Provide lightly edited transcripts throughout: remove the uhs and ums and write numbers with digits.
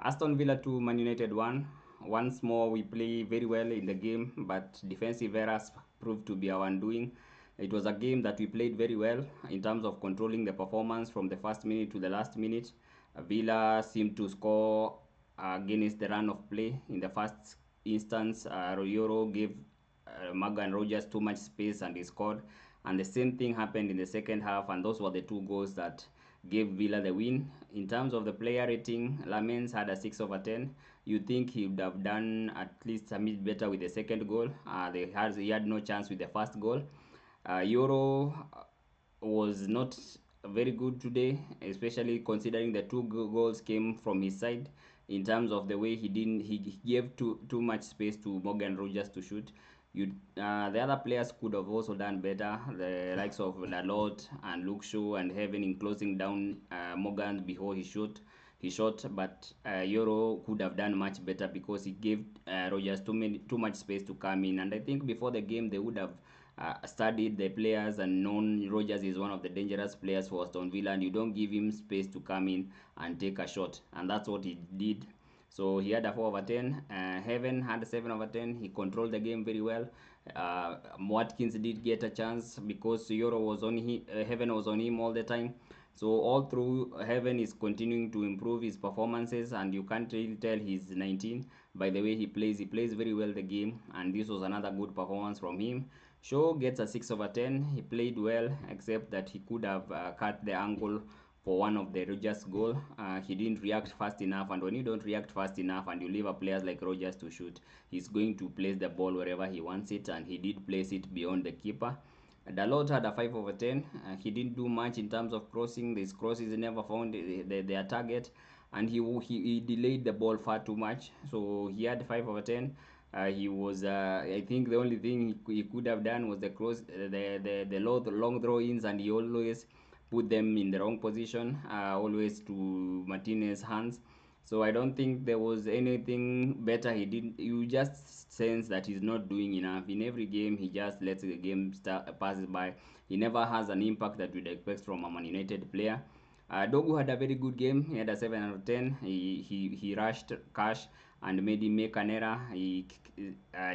Aston Villa 2, Man United 1. Once more, we play very well in the game, but defensive errors proved to be our undoing. It was a game that we played very well in terms of controlling the performance from the first minute to the last minute. Villa seemed to score against the run of play. In the first instance, Euro gave Morgan Rodgers too much space and he scored. And the same thing happened in the second half, and those were the two goals that gave Villa the win. In terms of the player rating, Lamens had a 6 over 10. You think he would have done at least a bit better with the second goal. He had no chance with the first goal. Euro was not very good today, especially considering the two goals came from his side. In terms of the way he gave too much space to Morgan Rodgers to shoot. The other players could have also done better. The likes of Dalot and Luke Shaw and Heaven in closing down Morgan before he shot, but Euro could have done much better because he gave Rodgers too much space to come in. And I think before the game they would have studied the players and known Rodgers is one of the dangerous players for Aston Villa, and you don't give him space to come in and take a shot, and that's what he did. So he had a 4 over 10. Heaven had a 7 over 10. He controlled the game very well. Watkins did get a chance because Euro was on him, Heaven was on him all the time. So all through, Heaven is continuing to improve his performances, and you can't really tell he's 19 by the way he plays. He plays very well the game, and this was another good performance from him. Shaw gets a 6 over 10. He played well, except that he could have cut the angle for one of the Rodgers goal. He didn't react fast enough, and when you don't react fast enough and you leave a players like Rodgers to shoot, he's going to place the ball wherever he wants it, and he did place it beyond the keeper. Dalot had a 5 over 10. He didn't do much in terms of crossing. These crosses never found their target, and he delayed the ball far too much. So he had 5 over 10. I think the only thing he could have done was the cross, the long throw-ins, and he always put them in the wrong position, always to Martinez's hands. So I don't think there was anything better he did. You just sense that he's not doing enough. In every game, he just lets the game passes by. He never has an impact that we'd expect from a Man United player. Dogu had a very good game. He had a 7 out of 10. He rushed Cash and made him make an error. He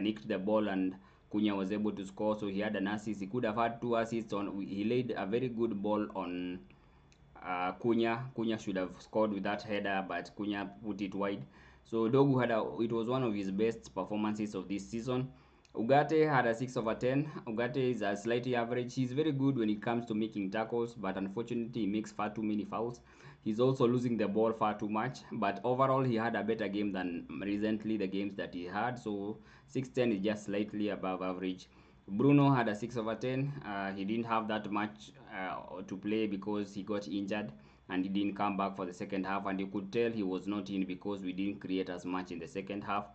nicked the ball, and Cunha was able to score. So he had an assist. He could have had 2 assists. He laid a very good ball on Cunha. Cunha should have scored with that header, but Cunha put it wide. So Dogu it was one of his best performances of this season. Ugarte had a 6 over 10. Ugarte is a slightly average. He's very good when it comes to making tackles, but unfortunately he makes far too many fouls. He's also losing the ball far too much, but overall he had a better game than recently the games that he had. So 610 is just slightly above average. Bruno had a 6 over 10. He didn't have that much to play because he got injured and he didn't come back for the second half, and you could tell he was not in because we didn't create as much in the second half.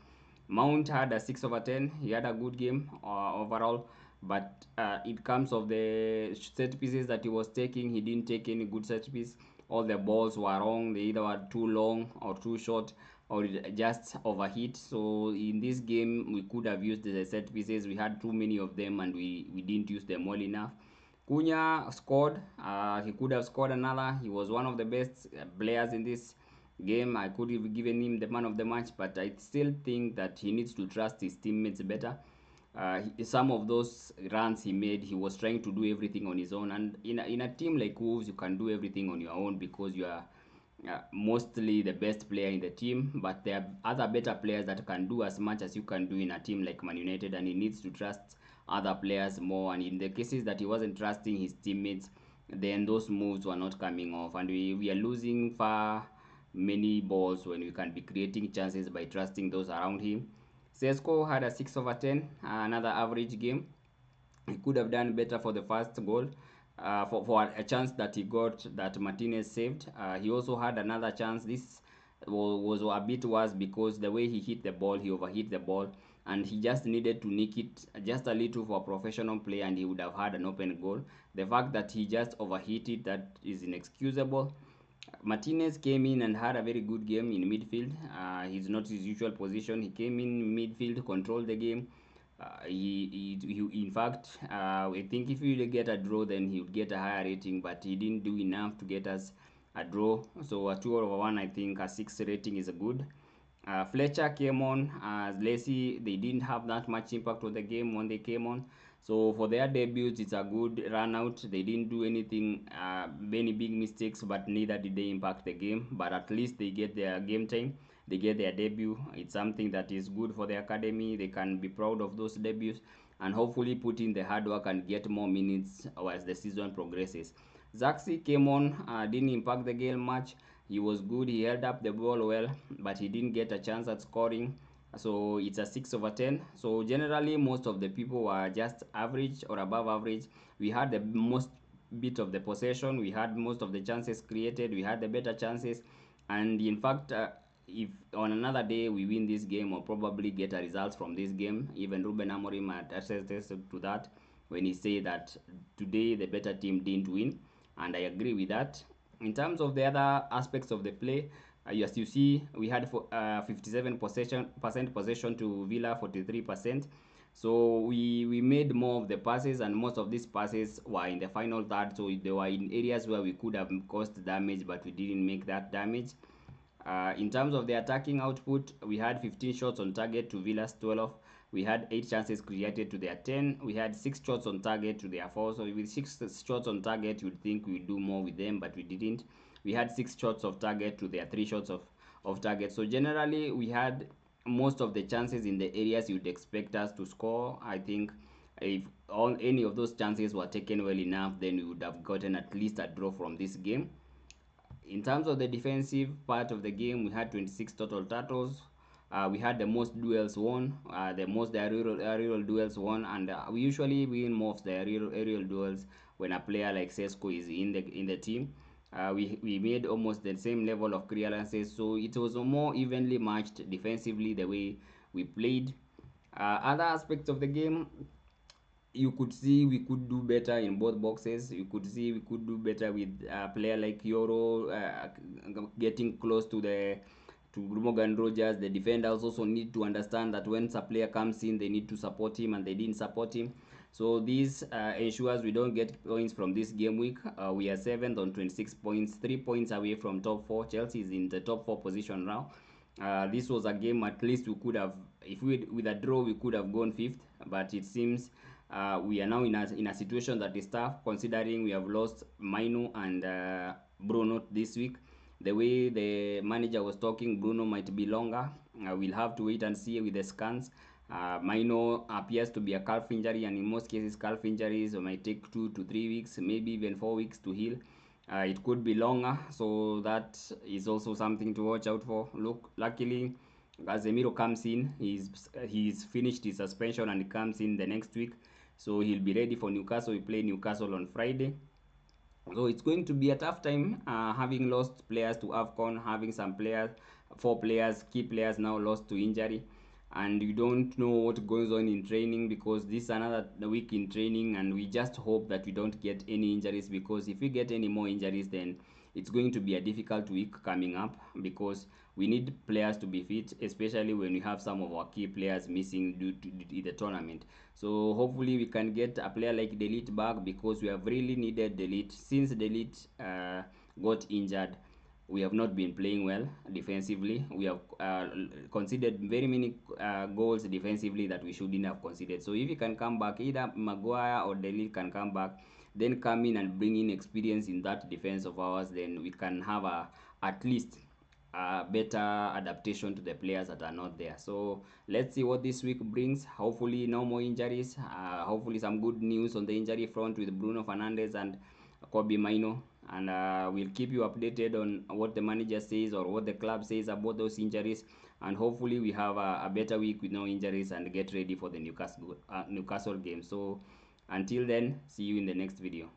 Mount had a 6 over 10. He had a good game overall, but it comes of the set pieces that he was taking. He didn't take any good set piece. All the balls were wrong. They either were too long or too short, or just overhit. So in this game, we could have used the set pieces. We had too many of them, and we didn't use them well enough. Cunha scored. He could have scored another. He was one of the best players in this game. I could have given him the man of the match, but I still think that he needs to trust his teammates better. Some of those runs he made, he was trying to do everything on his own, and in a team like Wolves, you can do everything on your own because you are mostly the best player in the team, but there are other better players that can do as much as you can do in a team like Man United, and he needs to trust other players more. And in the cases that he wasn't trusting his teammates, then those moves were not coming off, and we are losing far many balls when we can be creating chances by trusting those around him. Sesko had a 6 over 10, another average game. He could have done better for the first goal, for a chance that he got that Martinez saved. He also had another chance. This was a bit worse because the way he hit the ball, he overhit the ball, and he just needed to nick it just a little for a professional play, and he would have had an open goal. The fact that he just overhit it, that is inexcusable. Martinez came in and had a very good game in midfield. He's not his usual position. He came in midfield, controlled the game. In fact, I think if he would get a draw, then he would get a higher rating, but he didn't do enough to get us a draw. So a 2/1, I think a 6 rating is a good. Fletcher came on as Lacey. They didn't have that much impact on the game when they came on. So for their debuts, it's a good run out. They didn't do anything, many big mistakes, but neither did they impact the game. But at least they get their game time. They get their debut. It's something that is good for the academy. They can be proud of those debuts and hopefully put in the hard work and get more minutes as the season progresses. Zaxi came on, didn't impact the game much. He was good. He held up the ball well, but he didn't get a chance at scoring. So it's a 6/10. So generally, most of the people were just average or above average. We had the most bit of the possession. We had most of the chances created. We had the better chances, and in fact, if on another day we win this game or probably get a result from this game, even Ruben Amorim had attested to that when he said that today the better team didn't win, and I agree with that. In terms of the other aspects of the play, as you see, we had 57% possession to Villa 43%. So we made more of the passes, and most of these passes were in the final third. So they were in areas where we could have caused damage, but we didn't make that damage. In terms of the attacking output, we had 15 shots on target to Villa's 12. We had 8 chances created to their 10. We had 6 shots on target to their 4. So with 6 shots on target, you'd think we'd do more with them, but we didn't. We had 6 shots of target to their 3 shots of target. So generally, we had most of the chances in the areas you'd expect us to score. I think if any of those chances were taken well enough, then we would have gotten at least a draw from this game. In terms of the defensive part of the game, we had 26 total tackles. We had the most duels won, the most aerial duels won, and we usually win most of the aerial duels when a player like Sesko is in the team. We made almost the same level of clearances, so it was more evenly matched defensively the way we played. Other aspects of the game, you could see we could do better in both boxes. You could see we could do better with a player like Yoro getting close to Morgan Rodgers. The defenders also need to understand that when a player comes in, they need to support him, and they didn't support him. So this ensures we don't get points from this game week. We are 7th on 26 points, 3 points away from top 4. Chelsea is in the top 4 position now. This was a game at least we could have, if we with a draw, we could have gone 5th, but it seems we are now in a situation that is tough considering we have lost Mainu and Bruno this week. The way the manager was talking, Bruno might be longer. We'll have to wait and see with the scans. Maino appears to be a calf injury, and in most cases, calf injuries might take 2 to 3 weeks, maybe even 4 weeks to heal. It could be longer, so that is also something to watch out for. Look, luckily, Casemiro comes in. He's finished his suspension and he comes in the next week, so he'll be ready for Newcastle. We play Newcastle on Friday. So it's going to be a tough time, having lost players to AFCON, having some players, 4 players, key players now lost to injury, and you don't know what goes on in training because this is another week in training, and we just hope that we don't get any injuries, because if we get any more injuries, then it's going to be a difficult week coming up, because we need players to be fit, especially when we have some of our key players missing due to the tournament. So hopefully we can get a player like Delete back, because we have really needed Delete since Delete got injured. We have not been playing well defensively. We have conceded very many goals defensively that we shouldn't have conceded. So if he can come back, either Maguire or Delete can come back, then come in and bring in experience in that defense of ours, then we can have at least a better adaptation to the players that are not there. So let's see what this week brings. Hopefully no more injuries. Hopefully some good news on the injury front with Bruno Fernandes and Kobe Maino. And we'll keep you updated on what the manager says or what the club says about those injuries. And hopefully we have a better week with no injuries and get ready for the Newcastle game. So until then, see you in the next video.